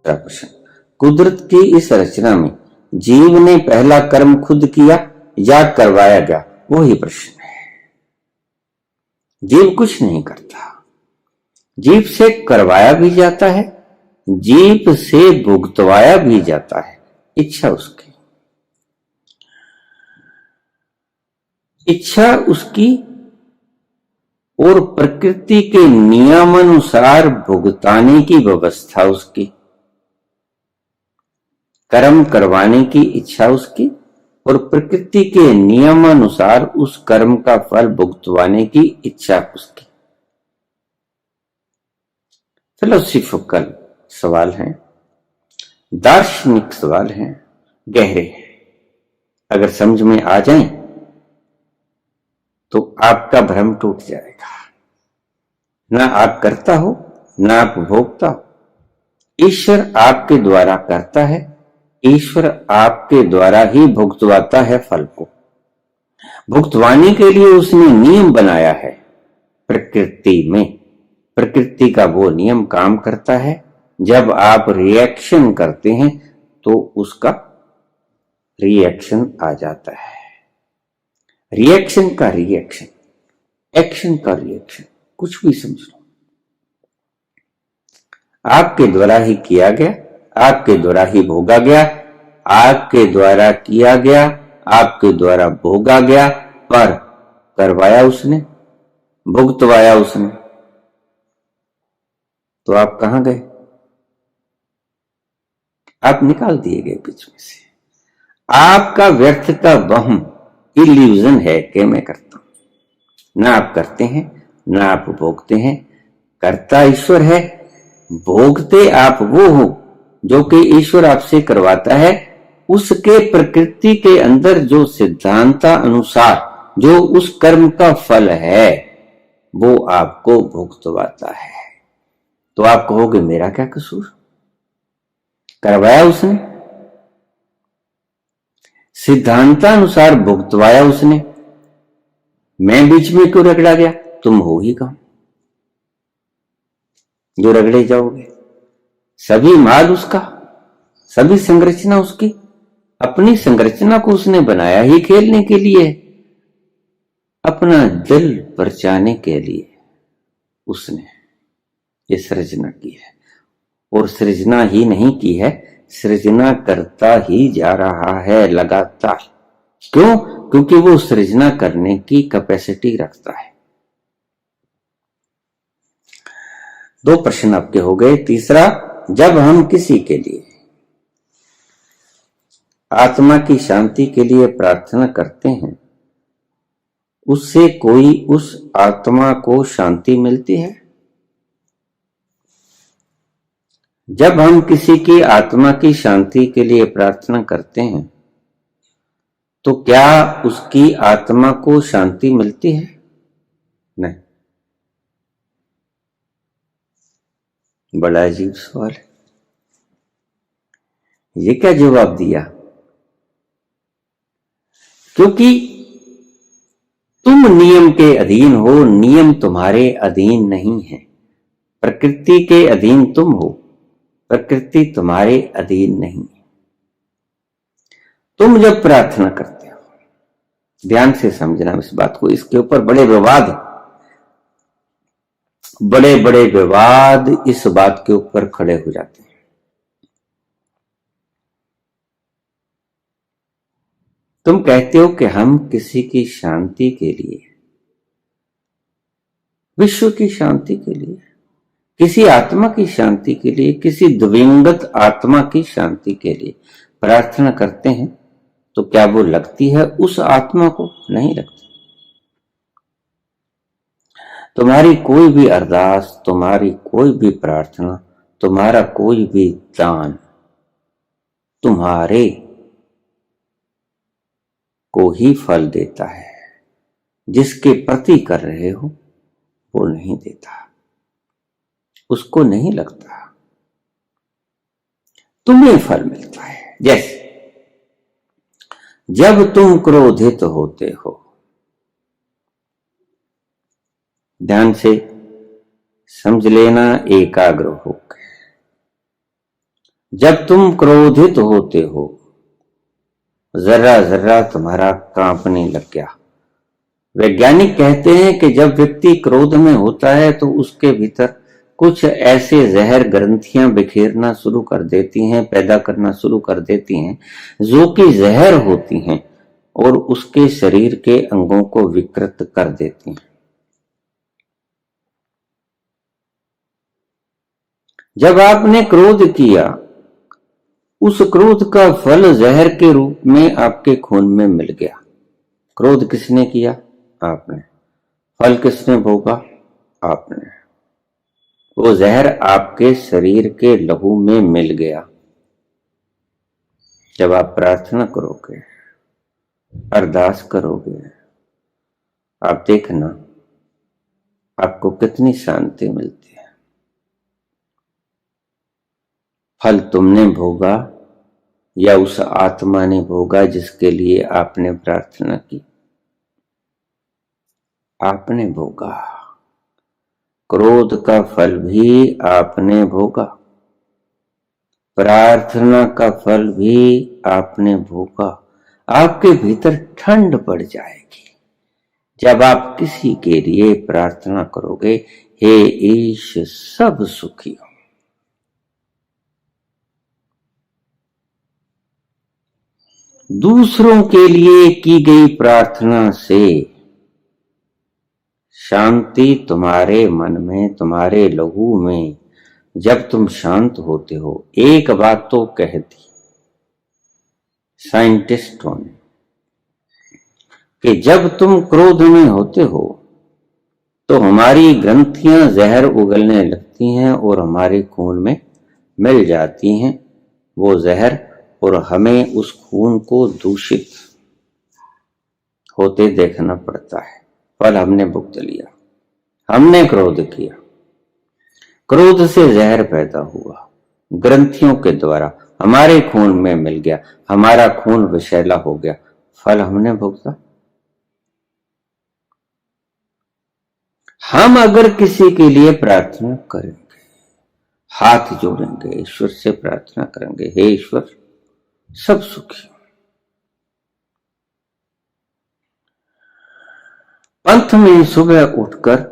प्रश्न, कुदरत की इस रचना में जीव ने पहला कर्म खुद किया या करवाया गया? वही प्रश्न है। जीव कुछ नहीं करता, जीव से करवाया भी जाता है, जीव से भुगतवाया भी जाता है। इच्छा उसकी, इच्छा उसकी और प्रकृति के नियमानुसार भुगताने की व्यवस्था उसकी। कर्म करवाने की इच्छा उसकी और प्रकृति के नियमानुसार उस कर्म का फल भुगतवाने की इच्छा उसकी। फिलोसॉफिकल सवाल हैं, दार्शनिक सवाल हैं, गहरे हैं। अगर समझ में आ जाएं तो आपका भ्रम टूट जाएगा। ना आप करता हो, ना आप भोगता हो। ईश्वर आपके द्वारा करता है, ईश्वर आपके द्वारा ही भुगतवाता है फल को। भुगतवाने के लिए उसने नियम बनाया है प्रकृति में। प्रकृति का वो नियम काम करता है, जब आप रिएक्शन करते हैं तो उसका रिएक्शन आ जाता है। रिएक्शन का रिएक्शन, एक्शन का रिएक्शन, कुछ भी समझ लो। आपके द्वारा ही किया गया, आपके द्वारा ही भोगा गया, आपके द्वारा किया गया, आपके द्वारा भोगा गया, पर करवाया उसने, भुगतवाया उसने। तो आप कहां गए? आप निकाल दिए गए बीच में से। आपका व्यर्थ का वहम, इल्यूजन है कि मैं करता हूं। ना आप करते हैं, ना आप भोगते हैं। करता ईश्वर है, भोगते आप वो हो जो कि ईश्वर आपसे करवाता है। उसके प्रकृति के अंदर जो सिद्धांता अनुसार जो उस कर्म का फल है वो आपको भुगतवाता है। तो आप कहोगे मेरा क्या कसूर? करवाया उसने, सिद्धांतानुसार भुगतवाया उसने, मैं बीच में क्यों रगड़ा गया? तुम हो ही कहां जो रगड़े जाओगे? सभी माल उसका, सभी संरचना उसकी। अपनी संरचना को उसने बनाया ही खेलने के लिए, अपना दिल परचाने के लिए उसने ये सृजना की है। और सृजना ही नहीं की है, सृजना करता ही जा रहा है लगातार। क्यों? क्योंकि वो सृजना करने की कैपेसिटी रखता है। दो प्रश्न आपके हो गए। तीसरा, जब हम किसी के लिए आत्मा की शांति के लिए प्रार्थना करते हैं, उससे कोई उस आत्मा को शांति मिलती है? जब हम किसी की आत्मा की शांति के लिए प्रार्थना करते हैं तो क्या उसकी आत्मा को शांति मिलती है? नहीं। बड़ा अजीब सवाल है। ये क्या जवाब दिया? क्योंकि तुम नियम के अधीन हो, नियम तुम्हारे अधीन नहीं है। प्रकृति के अधीन तुम हो, प्रकृति तुम्हारे अधीन नहीं है। तुम जब प्रार्थना करते हो, ध्यान से समझना इस बात को, इसके ऊपर बड़े बड़े विवाद इस बात के ऊपर खड़े हो जाते हैं। तुम कहते हो कि हम किसी की शांति के लिए, विश्व की शांति के लिए, किसी आत्मा की शांति के लिए, किसी दिवंगत आत्मा की शांति के लिए प्रार्थना करते हैं, तो क्या वो लगती है उस आत्मा को? नहीं लगती। तुम्हारी कोई भी अरदास, तुम्हारी कोई भी प्रार्थना, तुम्हारा कोई भी दान तुम्हारे को ही फल देता है। जिसके प्रति कर रहे हो वो नहीं देता, उसको नहीं लगता, तुम्हें फल मिलता है। जैसे जब तुम क्रोधित होते हो, ध्यान से समझ लेना एकाग्र होकर, जब तुम क्रोधित होते हो, जर्रा जर्रा तुम्हारा कांपने लग गया। वैज्ञानिक कहते हैं कि जब व्यक्ति क्रोध में होता है तो उसके भीतर कुछ ऐसे जहर ग्रंथियां बिखेरना शुरू कर देती हैं, पैदा करना शुरू कर देती हैं, जो कि जहर होती हैं और उसके शरीर के अंगों को विकृत कर देती हैं। जब आपने क्रोध किया, उस क्रोध का फल जहर के रूप में आपके खून में मिल गया। क्रोध किसने किया? आपने। फल किसने भोगा? आपने। वो जहर आपके शरीर के लहू में मिल गया। जब आप प्रार्थना करोगे, अरदास करोगे, आप देखना आपको कितनी शांति मिलती है। फल तुमने भोगा या उस आत्मा ने भोगा जिसके लिए आपने प्रार्थना की? आपने भोगा। क्रोध का फल भी आपने भोगा, प्रार्थना का फल भी आपने भोगा। आपके भीतर ठंड पड़ जाएगी जब आप किसी के लिए प्रार्थना करोगे, हे ईश सब सुखी हो। दूसरों के लिए की गई प्रार्थना से शांति तुम्हारे मन में, तुम्हारे लहू में, जब तुम शांत होते हो। एक बात तो कह दी साइंटिस्टों ने कि जब तुम क्रोध में होते हो तो हमारी ग्रंथियां जहर उगलने लगती हैं और हमारे खून में मिल जाती हैं वो जहर, और हमें उस खून को दूषित होते देखना पड़ता है। फल हमने भुगत लिया, हमने क्रोध किया, क्रोध से जहर पैदा हुआ, ग्रंथियों के द्वारा हमारे खून में मिल गया, हमारा खून विषैला हो गया, फल हमने भुगता। हम अगर किसी के लिए प्रार्थना करेंगे, हाथ जोड़ेंगे, ईश्वर से प्रार्थना करेंगे, हे ईश्वर सब सुखी। पंथ में सुबह उठकर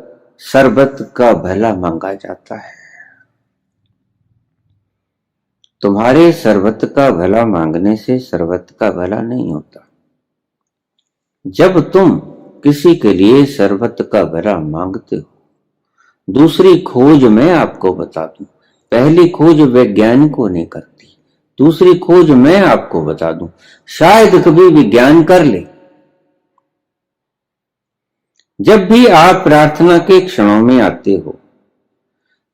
शरबत का भला मांगा जाता है। तुम्हारे शरबत का भला मांगने से शरबत का भला नहीं होता। जब तुम किसी के लिए शरबत का भला मांगते हो, दूसरी खोज मैं आपको बता दूं, पहली खोज वैज्ञानिकों ने कर दी, दूसरी खोज मैं आपको बता दूं, शायद कभी विज्ञान कर ले। जब भी आप प्रार्थना के क्षणों में आते हो,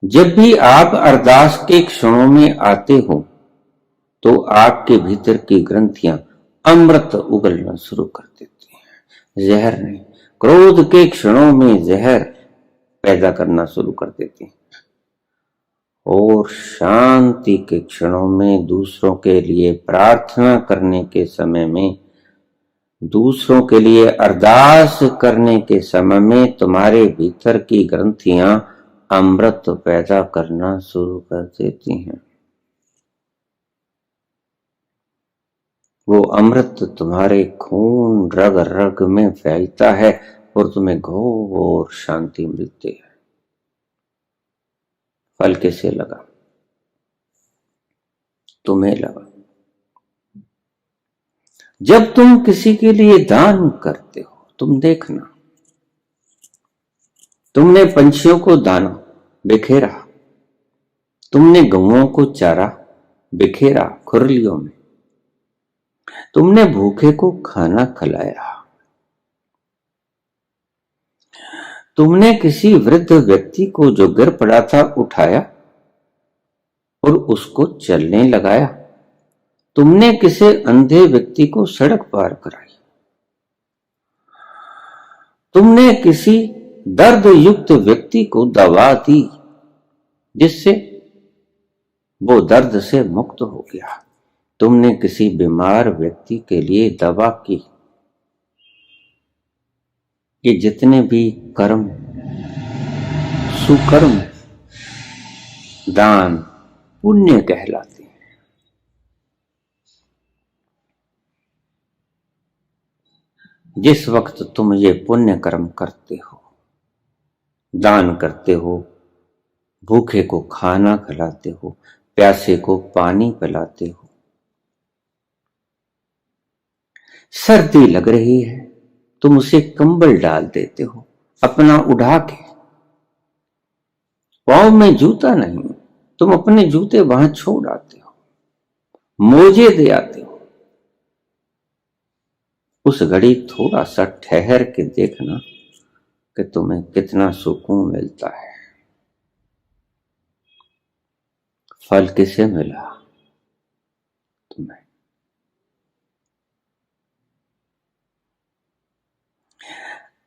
जब भी आप अरदास के क्षणों में आते हो, तो आपके भीतर की ग्रंथियां अमृत उगलना शुरू कर देती हैं, जहर नहीं। क्रोध के क्षणों में जहर पैदा करना शुरू कर देती हैं, और शांति के क्षणों में, दूसरों के लिए प्रार्थना करने के समय में, दूसरों के लिए अरदास करने के समय में तुम्हारे भीतर की ग्रंथियां अमृत पैदा करना शुरू कर देती हैं। वो अमृत तुम्हारे खून रग रग में फैलता है और तुम्हें घोर शांति मिलती है। फल किसे लगा? तुम्हें लगा। जब तुम किसी के लिए दान करते हो, तुम देखना, तुमने पंछियों को दाना बिखेरा, तुमने गौओं को चारा बिखेरा खुरलियों में, तुमने भूखे को खाना खिलाया, तुमने किसी वृद्ध व्यक्ति को जो गिर पड़ा था उठाया और उसको चलने लगाया, तुमने किसी अंधे व्यक्ति को सड़क पार कराई, तुमने किसी दर्द युक्त व्यक्ति को दवा दी जिससे वो दर्द से मुक्त हो गया, तुमने किसी बीमार व्यक्ति के लिए दवा की। ये जितने भी कर्म, सुकर्म, दान, पुण्य कहलाते हैं। जिस वक्त तुम ये पुण्य कर्म करते हो, दान करते हो, भूखे को खाना खिलाते हो, प्यासे को पानी पिलाते हो, सर्दी लग रही है तुम उसे कंबल डाल देते हो अपना उड़ा के, पांव में जूता नहीं तुम अपने जूते वहां छोड़ आते हो, मोजे दे आते हो। उस घड़ी थोड़ा सा ठहर के देखना कि तुम्हें कितना सुकून मिलता है। फल किसे मिला? तुम्हें।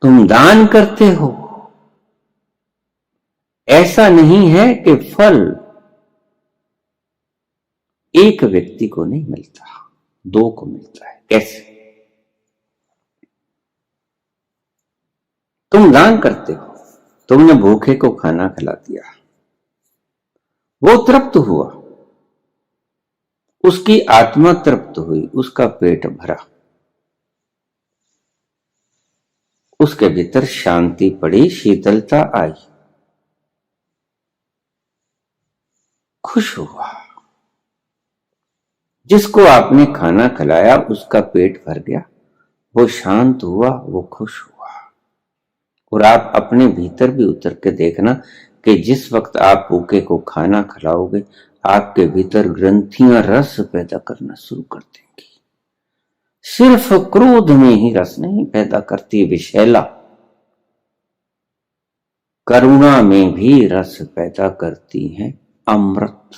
तुम दान करते हो, ऐसा नहीं है कि फल एक व्यक्ति को नहीं मिलता, दो को मिलता है। कैसे? तुम दान करते हो, तुमने भूखे को खाना खिला दिया, वो तृप्त हुआ, उसकी आत्मा तृप्त हुई, उसका पेट भरा, उसके भीतर शांति पड़ी, शीतलता आई, खुश हुआ। जिसको आपने खाना खिलाया उसका पेट भर गया, वो शांत हुआ, वो खुश हुआ। और आप अपने भीतर भी उतर के देखना कि जिस वक्त आप भूखे को खाना खिलाओगे, आपके भीतर ग्रंथियां रस पैदा करना शुरू कर देंगी। सिर्फ क्रोध में ही रस नहीं पैदा करती विशैला, करुणा में भी रस पैदा करती है अमृत।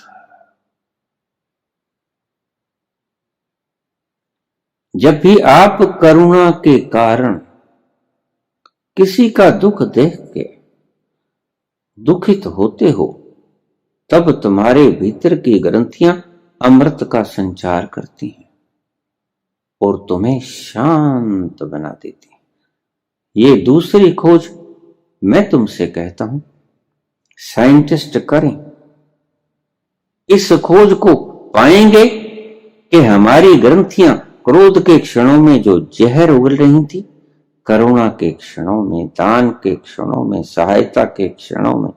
जब भी आप करुणा के कारण किसी का दुख देख के दुखित होते हो, तब तुम्हारे भीतर की ग्रंथियां अमृत का संचार करती हैं और तुम्हें शांत बना देती हैं। ये दूसरी खोज मैं तुमसे कहता हूं, साइंटिस्ट करें। इस खोज को पाएंगे कि हमारी ग्रंथियां क्रोध के क्षणों में जो जहर उगल रही थी, करुणा के क्षणों में, दान के क्षणों में, सहायता के क्षणों में,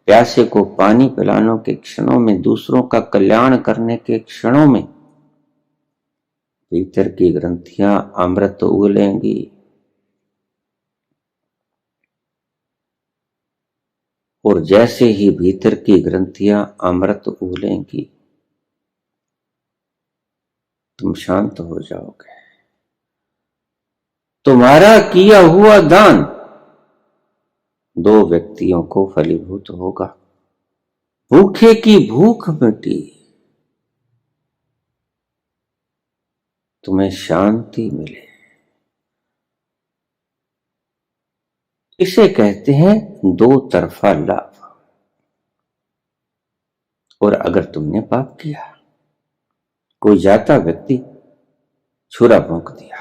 प्यासे को पानी पिलाने के क्षणों में, दूसरों का कल्याण करने के क्षणों में भीतर की ग्रंथियां अमृत उगलेंगी। और जैसे ही भीतर की ग्रंथियां अमृत उगलेंगी, तुम शांत हो जाओगे। तुम्हारा किया हुआ दान दो व्यक्तियों को फलीभूत होगा, भूखे की भूख मिटी, तुम्हें शांति मिले। इसे कहते हैं दो तरफा लाभ। और अगर तुमने पाप किया, कोई जाता व्यक्ति छुरा भोंक दिया,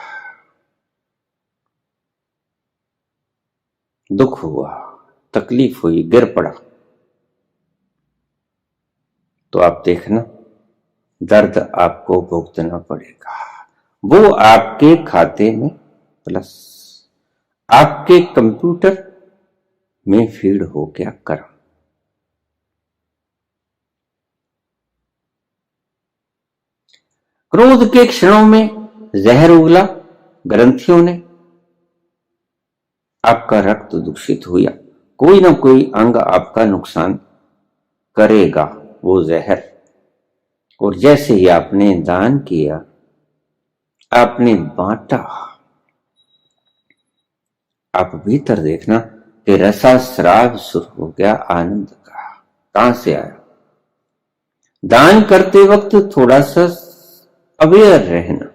दुख हुआ, तकलीफ हुई, गिर पड़ा, तो आप देखना दर्द आपको भुगतना पड़ेगा। वो आपके खाते में प्लस आपके कंप्यूटर में फीड हो गया कर्म। क्रोध के क्षणों में जहर उगला ग्रंथियों ने, आपका रक्त दूषित हुआ, कोई ना कोई अंग आपका नुकसान करेगा वो जहर। और जैसे ही आपने दान किया, आपने बांटा, आप भीतर देखना कि रसास्राव शुरू हो गया आनंद का। कहां से आया? दान करते वक्त थोड़ा सा अवेयर रहना,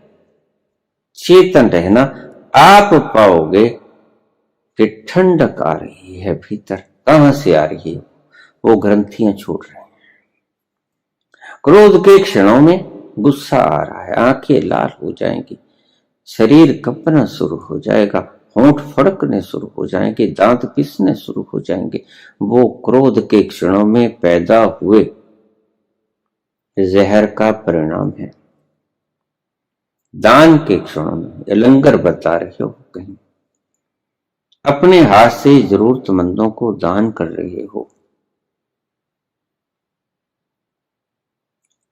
चेतन रहना, आप पाओगे कि ठंडक आ रही है भीतर। कहां से आ रही है? वो ग्रंथियां छोड़ रही हैं। क्रोध के क्षणों में गुस्सा आ रहा है, आंखें लाल हो जाएंगी, शरीर कंपना शुरू हो जाएगा, होंठ फड़कने शुरू हो जाएंगे, दांत पिसने शुरू हो जाएंगे। वो क्रोध के क्षणों में पैदा हुए जहर का परिणाम है। दान के क्षणों में या लंगर बता रहे हो, कहीं अपने हाथ से जरूरतमंदों को दान कर रहे हो,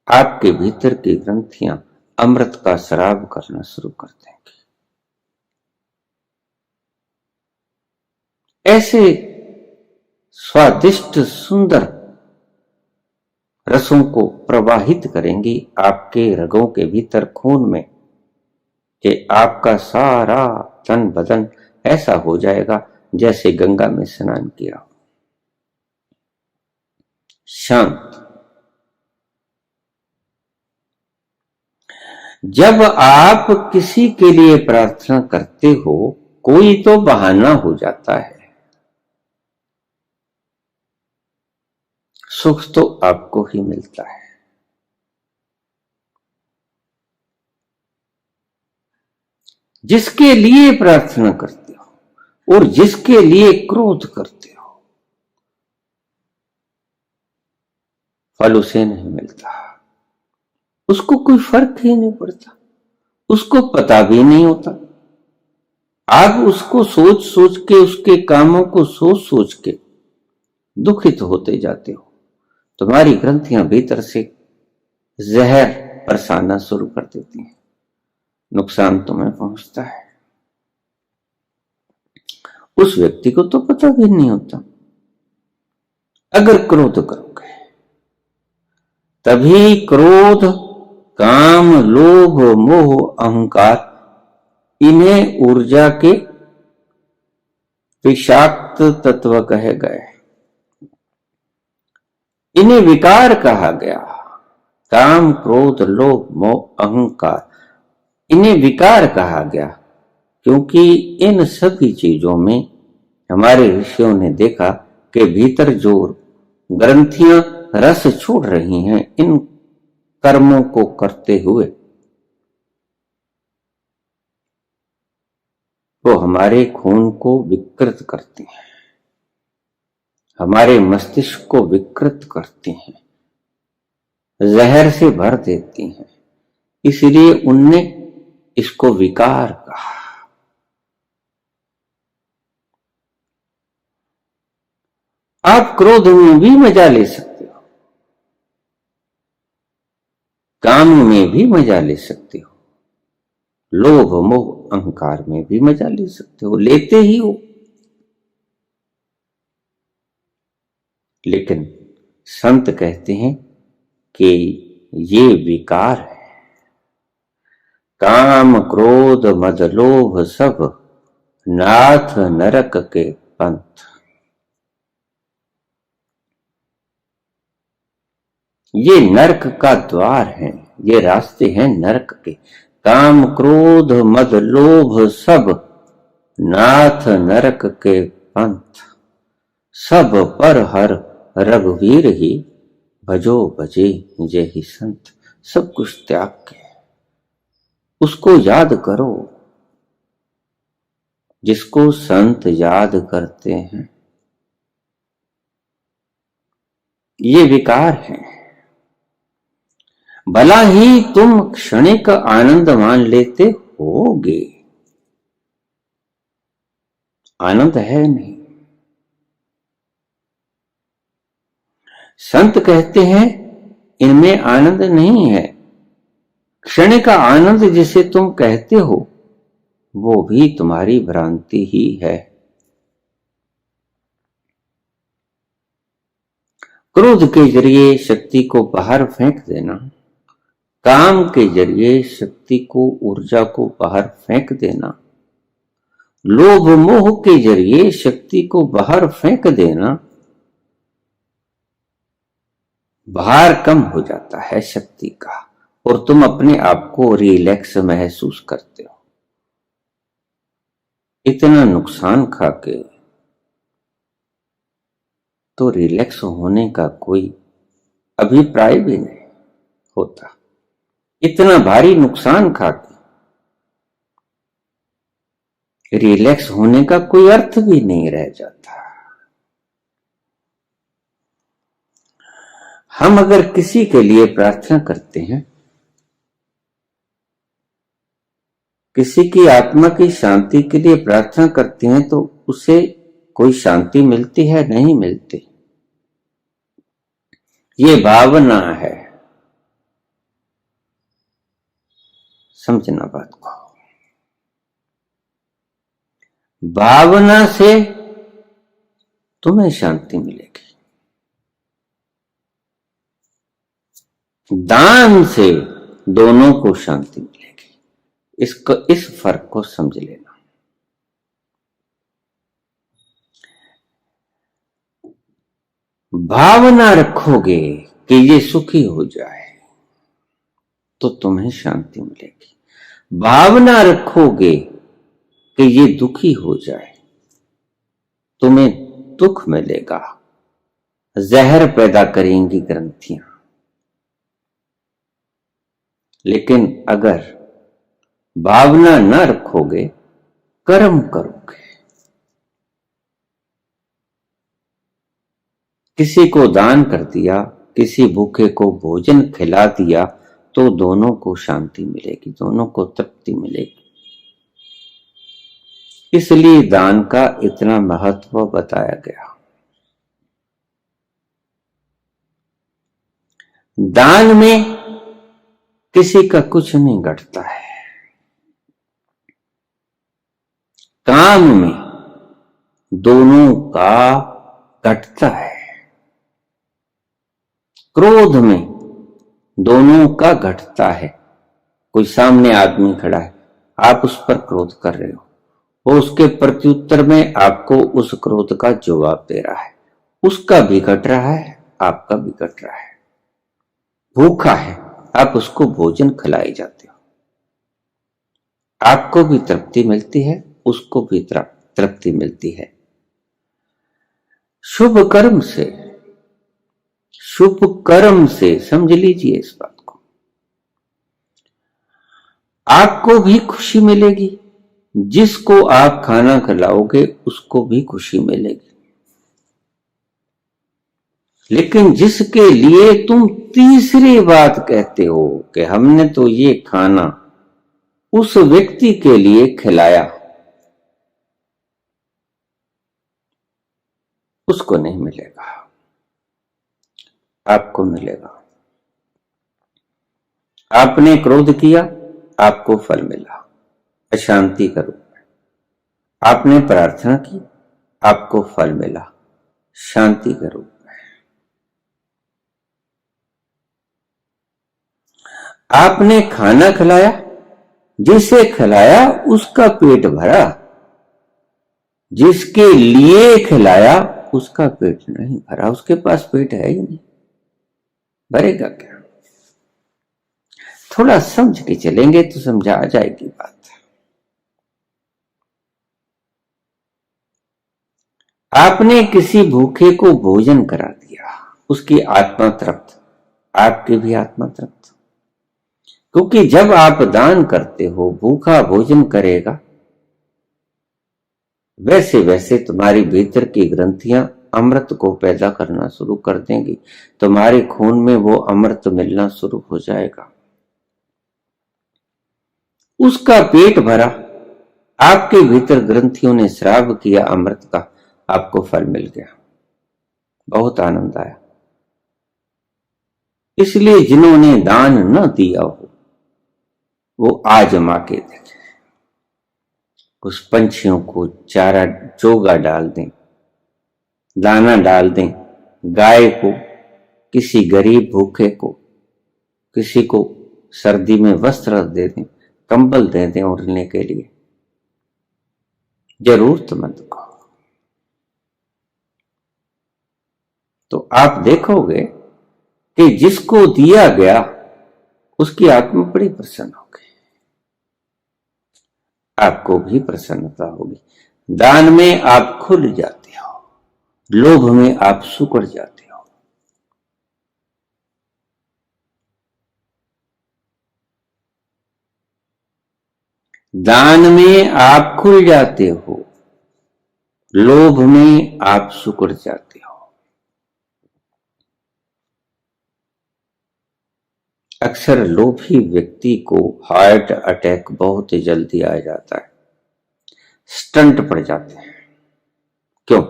आपके भीतर की ग्रंथियां अमृत का शराब करना शुरू कर देंगी। ऐसे स्वादिष्ट सुंदर रसों को प्रवाहित करेंगी आपके रगों के भीतर, खून में, कि आपका सारा तन बदन ऐसा हो जाएगा जैसे गंगा में स्नान किया, शांत। जब आप किसी के लिए प्रार्थना करते हो, कोई तो बहाना हो जाता है, सुख तो आपको ही मिलता है। जिसके लिए प्रार्थना करते हो और जिसके लिए क्रोध करते हो, फल उसे नहीं मिलता, उसको कोई फर्क ही नहीं पड़ता, उसको पता भी नहीं होता। आप उसको सोच सोच के, उसके कामों को सोच सोच के दुखित होते जाते हो। तुम्हारी ग्रंथियां भीतर से जहर बरसाना शुरू कर देती हैं, नुकसान तुम्हें पहुंचता है। उस व्यक्ति को तो पता भी नहीं होता। अगर क्रोध करोगे, तभी क्रोध, काम, लोभ, मोह, अहंकार, इन्हें ऊर्जा के विषाक्त तत्व कहे गए, इन्हें विकार कहा गया। काम, क्रोध, लोभ, मोह, अहंकार, इन्हें विकार कहा गया, क्योंकि इन सभी चीजों में हमारे ऋषियों ने देखा कि भीतर जो ग्रंथियां रस छोड़ रही हैं, इन कर्मों को करते हुए, वो हमारे खून को विकृत करती हैं, हमारे मस्तिष्क को विकृत करती हैं, जहर से भर देती हैं। इसलिए उनने इसको विकार कहा। आप क्रोध में भी मजा ले सकते हो, काम में भी मजा ले सकते हो, लोभ, मोह, अहंकार में भी मजा ले सकते हो, लेते ही हो। लेकिन संत कहते हैं कि ये विकार है। काम, क्रोध, मद, लोभ सब नाथ नरक के पंथ। ये नरक का द्वार है, ये रास्ते हैं नरक के। काम, क्रोध, मद, लोभ सब नाथ नरक के पंथ। सब पर हर रघुवीर ही, भजो भजे जय ही संत। सब कुछ त्याग के उसको याद करो जिसको संत याद करते हैं। ये विकार है। भला ही तुम क्षणिक आनंद मान लेते होगे, आनंद है नहीं। संत कहते हैं इनमें आनंद नहीं है। क्षणिक आनंद जिसे तुम कहते हो, वो भी तुम्हारी भ्रांति ही है। क्रोध के जरिए शक्ति को बाहर फेंक देना, काम के जरिए शक्ति को, ऊर्जा को बाहर फेंक देना, लोभ मोह के जरिए शक्ति को बाहर फेंक देना, भार कम हो जाता है शक्ति का और तुम अपने आप को रिलैक्स महसूस करते हो। इतना नुकसान खाके तो रिलैक्स होने का कोई अभिप्राय भी नहीं होता। इतना भारी नुकसान खाके रिलैक्स होने का कोई अर्थ भी नहीं रह जाता। हम अगर किसी के लिए प्रार्थना करते हैं किसी की आत्मा की शांति के लिए प्रार्थना करते हैं तो उसे कोई शांति मिलती है? नहीं मिलती। ये भावना है, समझना बात को। भावना से तुम्हें शांति मिलेगी, दान से दोनों को शांति मिलेगी। इस फर्क को समझ लेना। भावना रखोगे कि ये सुखी हो जाए तो तुम्हें शांति मिलेगी। भावना रखोगे कि ये दुखी हो जाए, तुम्हें दुख मिलेगा। जहर पैदा करेंगी ग्रंथियां। लेकिन अगर भावना न रखोगे, कर्म करोगे, किसी को दान कर दिया, किसी भूखे को भोजन खिला दिया, तो दोनों को शांति मिलेगी, दोनों को तृप्ति मिलेगी। इसलिए दान का इतना महत्व बताया गया। दान में किसी का कुछ नहीं घटता है, काम में दोनों का घटता है, क्रोध में दोनों का घटता है। कोई सामने आदमी खड़ा है, आप उस पर क्रोध कर रहे हो, वो उसके प्रत्युत्तर में आपको उस क्रोध का जवाब दे रहा है। उसका भी घट रहा है, आपका भी घट रहा है। भूखा है, आप उसको भोजन खिलाए जाते हो, आपको भी तृप्ति मिलती है, उसको भी तृप्ति मिलती है। शुभ कर्म से समझ लीजिए इस बात को, आपको भी खुशी मिलेगी, जिसको आप खाना खिलाओगे उसको भी खुशी मिलेगी। लेकिन जिसके लिए तुम तीसरी बात कहते हो कि हमने तो ये खाना उस व्यक्ति के लिए खिलाया, उसको नहीं मिलेगा, आपको मिलेगा। आपने क्रोध किया, आपको फल मिला, अशांति का रूप में। आपने प्रार्थना की, आपको फल मिला, शांति का रूप में। आपने खाना खिलाया, जिसे खिलाया उसका पेट भरा, जिसके लिए खिलाया उसका पेट नहीं भरा, उसके पास पेट है ही नहीं, भरेगा क्या? थोड़ा समझ के चलेंगे तो समझा आ जाएगी बात। आपने किसी भूखे को भोजन करा दिया, उसकी आत्मा तृप्त, आपकी भी आत्मा तृप्त। क्योंकि जब आप दान करते हो, भूखा भोजन करेगा, वैसे वैसे तुम्हारी भीतर की ग्रंथियां अमृत को पैदा करना शुरू कर देंगी, तुम्हारे खून में वो अमृत मिलना शुरू हो जाएगा। उसका पेट भरा, आपके भीतर ग्रंथियों ने श्राव किया अमृत का, आपको फल मिल गया, बहुत आनंद आया। इसलिए जिन्होंने दान न दिया हो वो आजमा के देखें, कुछ पंछियों को चारा चोगा डाल दें, दाना डाल दें, गाय को, किसी गरीब भूखे को, किसी को सर्दी में वस्त्र दे दें, कंबल दे दें ओढ़ने के लिए, जरूरतमंद को, तो आप देखोगे कि जिसको दिया गया उसकी आत्मा बड़ी प्रसन्न होगी, आपको भी प्रसन्नता होगी। दान में आप खुल जाते हो, लोभ में आप सुकड़ जाते हो। दान में आप खुल जाते हो, लोभ में आप सुकड़ जाते हो। अक्सर लोभी व्यक्ति को हार्ट अटैक बहुत जल्दी आ जाता है, स्टंट पड़ जाते हैं। क्यों?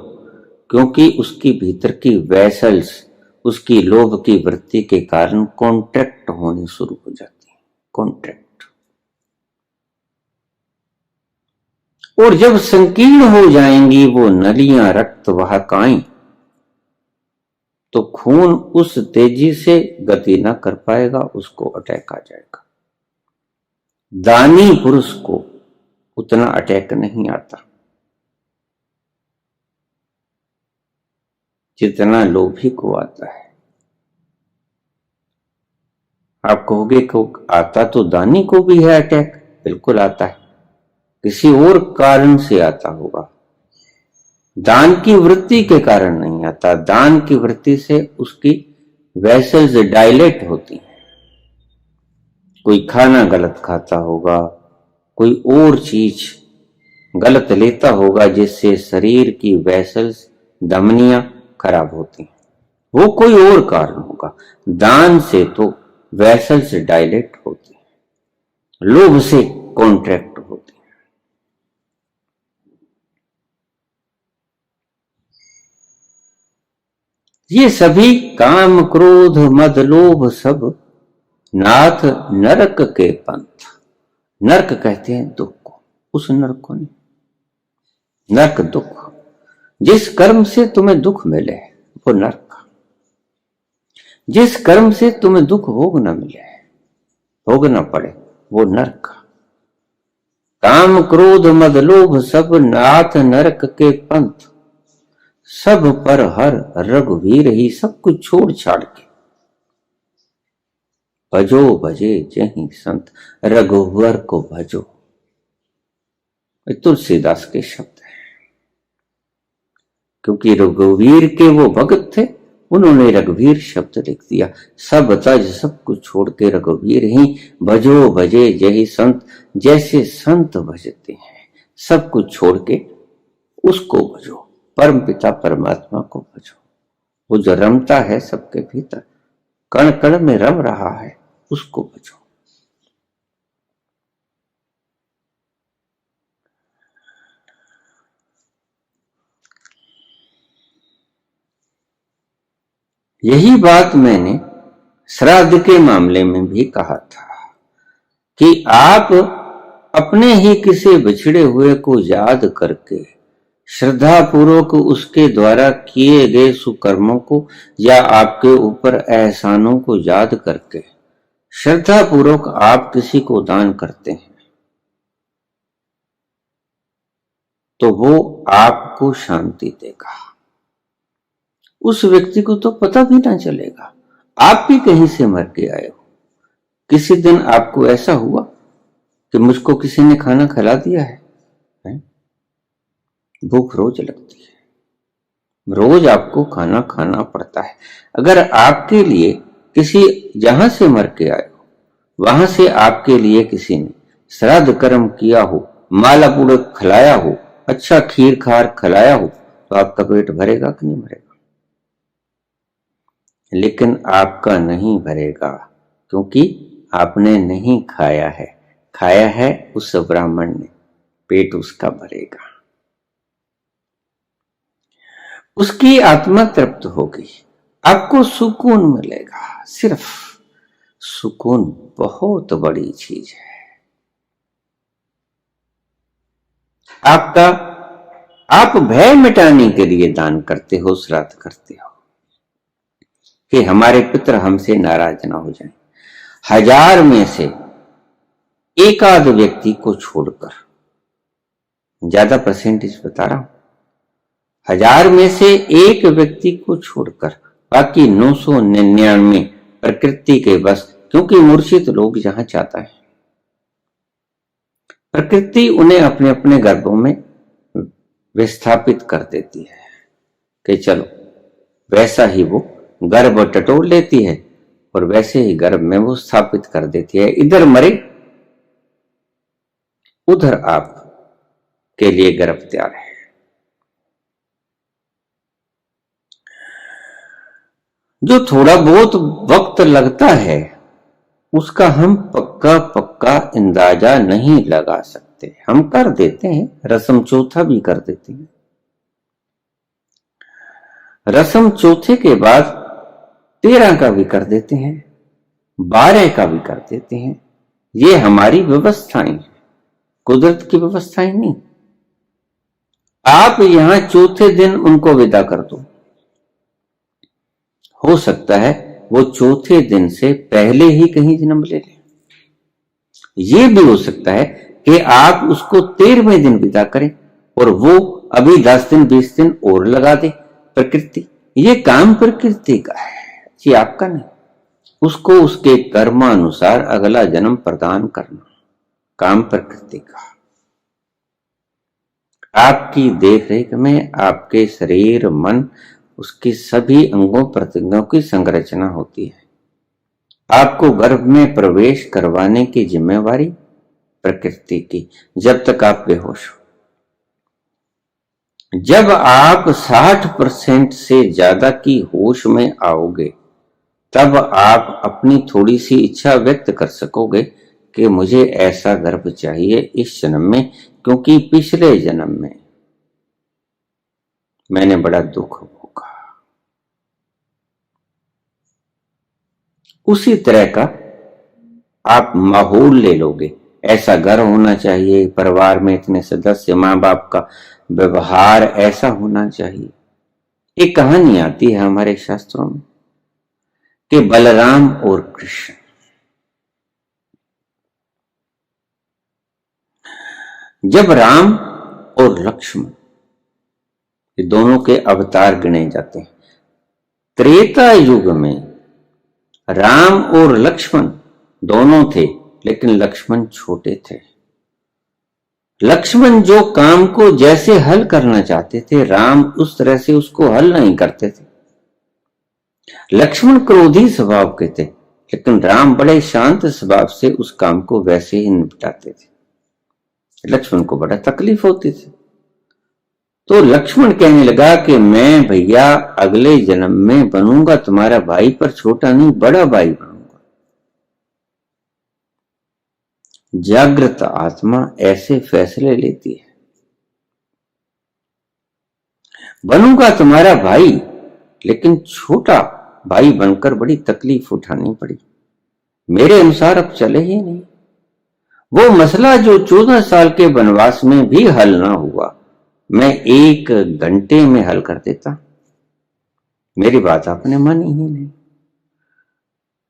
क्योंकि उसकी भीतर की वेसल्स उसकी लोभ की वृत्ति के कारण कॉन्ट्रैक्ट होनी शुरू हो जाती है। कॉन्ट्रैक्ट, और जब संकीर्ण हो जाएंगी वो नलियां, रक्त वाहकाएं, तो खून उस तेजी से गति ना कर पाएगा, उसको अटैक आ जाएगा। दानी पुरुष को उतना अटैक नहीं आता जितना लोभी को आता है। आप कहोगे कि आता तो दानी को भी है अटैक, बिल्कुल आता है, किसी और कारण से आता होगा, दान की वृत्ति के कारण नहीं आता। दान की वृत्ति से उसकी वेसल्स डायलेट होती हैं। कोई खाना गलत खाता होगा, कोई और चीज गलत लेता होगा, जिससे शरीर की वेसल्स, धमनियां खराब होती हैं, वो कोई और कारण होगा। दान से तो वेसल्स डायलेट होती हैं, लोभ से कॉन्ट्रैक्ट होती हैं। ये सभी काम, क्रोध, मद, लोभ सब नाथ नरक के पंथ। नरक कहते हैं दुख को, उस नरक को नहीं, नरक दुख। जिस कर्म से तुम्हें दुख मिले वो नरक, जिस कर्म से तुम्हें दुख भोगना मिले, भोगना पड़े, वो नरक। काम, क्रोध, मद, लोभ सब नाथ नरक के पंथ। सब पर हर रघुवीर ही, सब कुछ छोड़ छाड़ के भजो भजे जही संत, रघुवर को भजो। तुलसीदास के शब्द हैं, क्योंकि रघुवीर के वो भक्त थे, उन्होंने रघुवीर शब्द लिख दिया। सब तज सब कुछ छोड़ के रघुवीर ही, भजो भजे जही संत, जैसे संत भजते हैं। सब कुछ छोड़ के उसको भजो, परम पिता परमात्मा को भजो। वो जो रमता है सबके भीतर, कण कण में रम रहा है, उसको भजो। यही बात मैंने श्राद्ध के मामले में भी कहा था कि आप अपने ही किसी बिछड़े हुए को याद करके, श्रद्धा पूर्वक उसके द्वारा किए गए सुकर्मों को या आपके ऊपर एहसानों को याद करके श्रद्धा पूर्वक आप किसी को दान करते हैं, तो वो आपको शांति देगा। उस व्यक्ति को तो पता भी ना चलेगा आप भी कहीं से मर के आए हो। किसी दिन आपको ऐसा हुआ कि मुझको किसी ने खाना खिला दिया है? भूख रोज लगती है, रोज आपको खाना खाना पड़ता है। अगर आपके लिए किसी जहां से मर के आए हो, वहां से आपके लिए किसी ने श्राद्ध कर्म किया हो, माला पुड़क खिलाया हो, अच्छा खीर खार खिलाया हो, तो आपका पेट भरेगा कि नहीं भरेगा? लेकिन आपका नहीं भरेगा, क्योंकि आपने नहीं खाया है, खाया है उस ब्राह्मण ने, पेट उसका भरेगा, उसकी आत्मा तृप्त होगी, आपको सुकून मिलेगा। सिर्फ सुकून बहुत बड़ी चीज है। आपका आप भय मिटाने के लिए दान करते हो, श्राद्ध करते हो कि हमारे पितर हमसे नाराज ना हो जाएं। 1000 में से एक आध व्यक्ति को छोड़कर, ज्यादा परसेंटेज बता रहा हूं, 1000 में से एक व्यक्ति को छोड़कर बाकी 999 प्रकृति के बस, क्योंकि मूर्छित लोग जहां चाहता है, प्रकृति उन्हें अपने अपने गर्भों में विस्थापित कर देती है कि चलो, वैसा ही वो गर्भ टटोल लेती है और वैसे ही गर्भ में वो स्थापित कर देती है। इधर मरे उधर आप के लिए गर्भ तैयार है। जो थोड़ा बहुत वक्त लगता है उसका हम पक्का पक्का अंदाजा नहीं लगा सकते। हम कर देते हैं, रस्म चौथा भी कर देते हैं। रस्म चौथे के बाद 13 का भी कर देते हैं, 12 का भी कर देते हैं। ये हमारी व्यवस्थाएं हैं, कुदरत की व्यवस्थाएं नहीं। आप यहां चौथे दिन उनको विदा कर दो, हो सकता है वो चौथे दिन से पहले ही कहीं जन्म ले ले। ये भी हो सकता है कि आप उसको 13वें दिन विदा करें और वो अभी 10 दिन 20 दिन और लगा दे। प्रकृति, ये काम प्रकृति का है, ये आपका नहीं। उसको उसके कर्मानुसार अगला जन्म प्रदान करना काम प्रकृति का। आपकी देखरेख में आपके शरीर, मन, उसके सभी अंगों प्रत्यंगों की संरचना होती है। आपको गर्भ में प्रवेश करवाने की जिम्मेवारी प्रकृति की, जब तक आप बेहोश हो। जब आप 60% से ज्यादा की होश में आओगे, तब आप अपनी थोड़ी सी इच्छा व्यक्त कर सकोगे कि मुझे ऐसा गर्भ चाहिए इस जन्म में, क्योंकि पिछले जन्म में मैंने बड़ा दुख भोगा। उसी तरह का आप माहौल ले लोगे। ऐसा घर होना चाहिए, परिवार में इतने सदस्य, माँ बाप का व्यवहार ऐसा होना चाहिए। एक कहानी आती है हमारे शास्त्रों में कि बलराम और कृष्ण, जब राम और लक्ष्मण, ये दोनों के अवतार गिने जाते हैं। त्रेता युग में राम और लक्ष्मण दोनों थे, लेकिन लक्ष्मण छोटे थे। लक्ष्मण जो काम को जैसे हल करना चाहते थे, राम उस तरह से उसको हल नहीं करते थे। लक्ष्मण क्रोधी स्वभाव के थे, लेकिन राम बड़े शांत स्वभाव से उस काम को वैसे ही निपटाते थे। लक्ष्मण को बड़ा तकलीफ होती थी। तो लक्ष्मण कहने लगा कि मैं भैया अगले जन्म में बनूंगा तुम्हारा भाई, पर छोटा नहीं, बड़ा भाई बनूंगा। जागृत आत्मा ऐसे फैसले लेती है। बनूंगा तुम्हारा भाई, लेकिन छोटा भाई बनकर बड़ी तकलीफ उठानी पड़ी। मेरे अनुसार अब चले ही नहीं। वो मसला जो 14 साल के वनवास में भी हल ना हुआ, मैं 1 घंटे में हल कर देता। मेरी बात आपने मानी ही नहीं।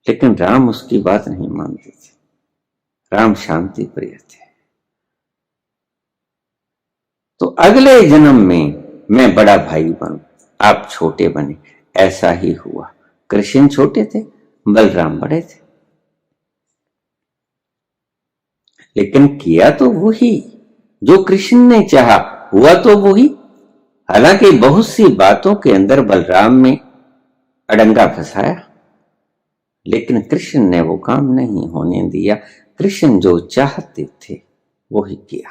लेकिन राम उसकी बात नहीं मानते थे। राम शांति प्रिय थे। तो अगले जन्म में मैं बड़ा भाई बनूं, आप छोटे बने। ऐसा ही हुआ। कृष्ण छोटे थे, बलराम बड़े थे। लेकिन किया तो वही जो कृष्ण ने चाहा, हुआ तो वही। हालांकि बहुत सी बातों के अंदर बलराम में अड़ंगा फंसाया, लेकिन कृष्ण ने वो काम नहीं होने दिया। कृष्ण जो चाहते थे वो ही किया।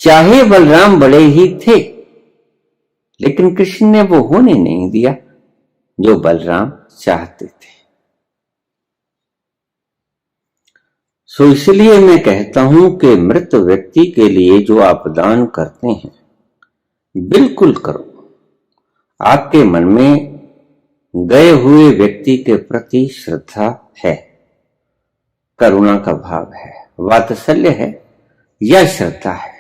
चाहे बलराम बड़े ही थे, लेकिन कृष्ण ने वो होने नहीं दिया जो बलराम चाहते थे। सो इसलिए मैं कहता हूं कि मृत व्यक्ति के लिए जो आप दान करते हैं, बिल्कुल करो। आपके मन में गए हुए व्यक्ति के प्रति श्रद्धा है, करुणा का भाव है, वात्सल्य है या श्रद्धा है,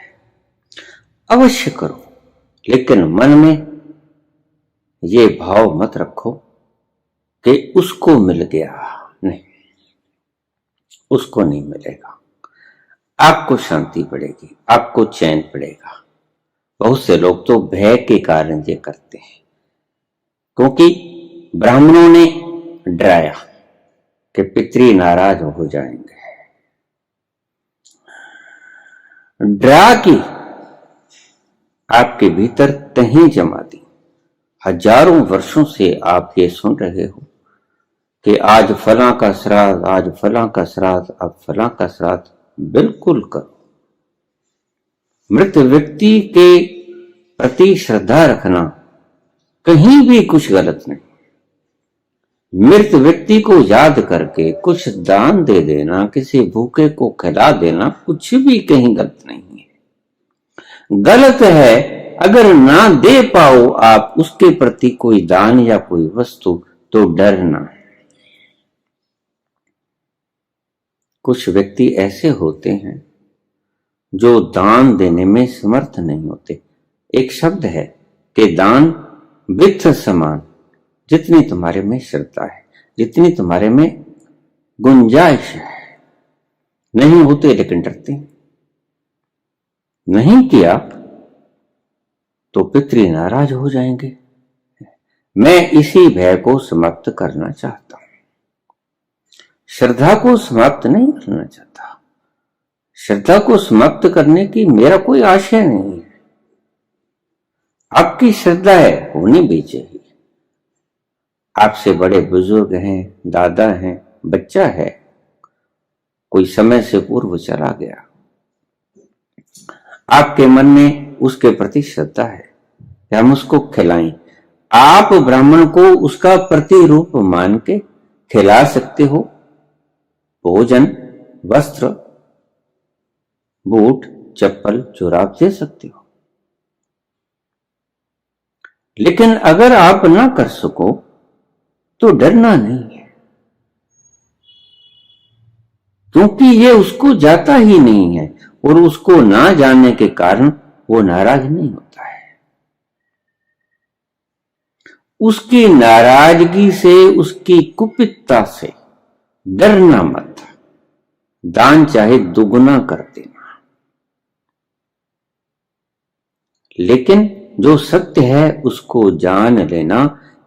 अवश्य करो। लेकिन मन में ये भाव मत रखो कि उसको मिल गया। नहीं, उसको नहीं मिलेगा। आपको शांति पड़ेगी, आपको चैन पड़ेगा। बहुत से लोग तो भय के कारण ये करते हैं, क्योंकि ब्राह्मणों ने डराया कि पितरी नाराज हो जाएंगे। डरा की आपके भीतर तहें जमा दी। हजारों वर्षों से आप ये सुन रहे हो कि आज फलां का श्राद्ध, आज फलां का श्राद्ध, अब फलां का श्राद्ध। बिल्कुल करो। मृत व्यक्ति के प्रति श्रद्धा रखना कहीं भी कुछ गलत नहीं। मृत व्यक्ति को याद करके कुछ दान दे देना, किसी भूखे को खिला देना, कुछ भी कहीं गलत नहीं है। गलत है अगर ना दे पाओ आप उसके प्रति कोई दान या कोई वस्तु तो डरना। कुछ व्यक्ति ऐसे होते हैं जो दान देने में समर्थ नहीं होते। एक शब्द है कि दान वित्त समान, जितनी तुम्हारे में श्रद्धा है, जितनी तुम्हारे में गुंजाइश है। नहीं होते लेकिन डरते, नहीं किया तो पितृ नाराज हो जाएंगे। मैं इसी भय को समाप्त करना चाहता हूं, श्रद्धा को समाप्त नहीं करना चाहता। श्रद्धा को समाप्त करने की मेरा कोई आशय नहीं है। आपकी श्रद्धा है, होनी भी चाहिए। आपसे बड़े बुजुर्ग हैं, दादा हैं, बच्चा है, कोई समय से पूर्व चला गया, आपके मन में उसके प्रति श्रद्धा है कि हम उसको खिलाएं। आप ब्राह्मण को उसका प्रतिरूप मान के खिला सकते हो, भोजन, वस्त्र, बूट, चप्पल, जुराब दे सकते हो। लेकिन अगर आप ना कर सको तो डरना नहीं है, क्योंकि ये उसको जाता ही नहीं है और उसको ना जानने के कारण वो नाराज नहीं होता है। उसकी नाराजगी से, उसकी कुपितता से डरना मत। दान चाहे दुगुना कर देना, लेकिन जो सत्य है उसको जान लेना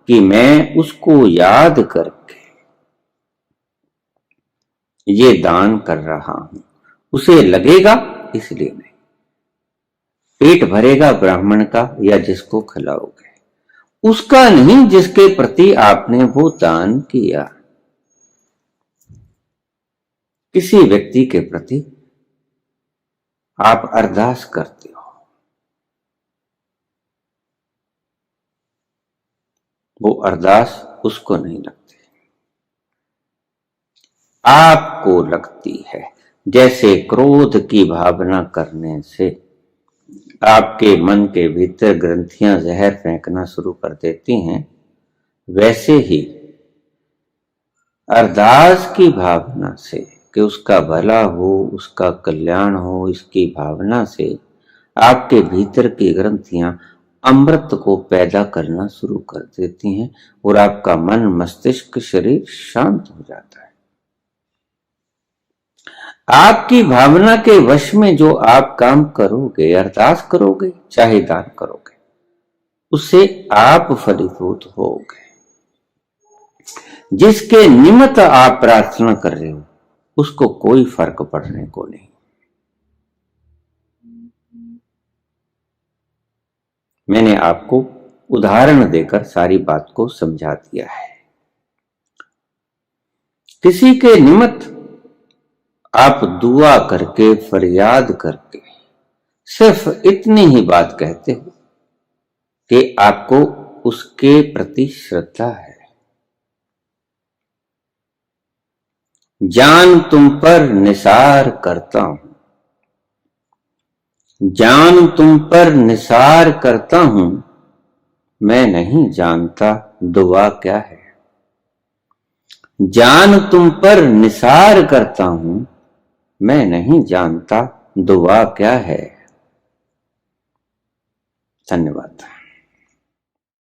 कि मैं उसको याद करके ये दान कर रहा हूं। उसे लगेगा इसलिए नहीं, पेट भरेगा ब्राह्मण का या जिसको खिलाओगे, उसका नहीं जिसके प्रति आपने वो दान किया। किसी व्यक्ति के प्रति आप अरदास करते हो, वो अरदास उसको नहीं लगती, आपको लगती है। जैसे क्रोध की भावना करने से आपके मन के भीतर ग्रंथियां जहर फेंकना शुरू कर देती हैं, वैसे ही अरदास की भावना से कि उसका भला हो, उसका कल्याण हो, इसकी भावना से आपके भीतर की ग्रंथियां अमृत को पैदा करना शुरू कर देती हैं और आपका मन, मस्तिष्क, शरीर शांत हो जाता है। आपकी भावना के वश में जो आप काम करोगे, अरदास करोगे, चाहे दान करोगे, उससे आप फलीभूत होगे। जिसके निमित्त आप प्रार्थना कर रहे हो उसको कोई फर्क पड़ने को नहीं। मैंने आपको उदाहरण देकर सारी बात को समझा दिया है। किसी के निमित्त आप दुआ करके, फरियाद करके सिर्फ इतनी ही बात कहते हो कि आपको उसके प्रति श्रद्धा है। जान तुम पर निसार करता हूं, जान तुम पर निसार करता हूं, मैं नहीं जानता दुआ क्या है। जान तुम पर निसार करता हूं, मैं नहीं जानता दुआ क्या है। धन्यवाद।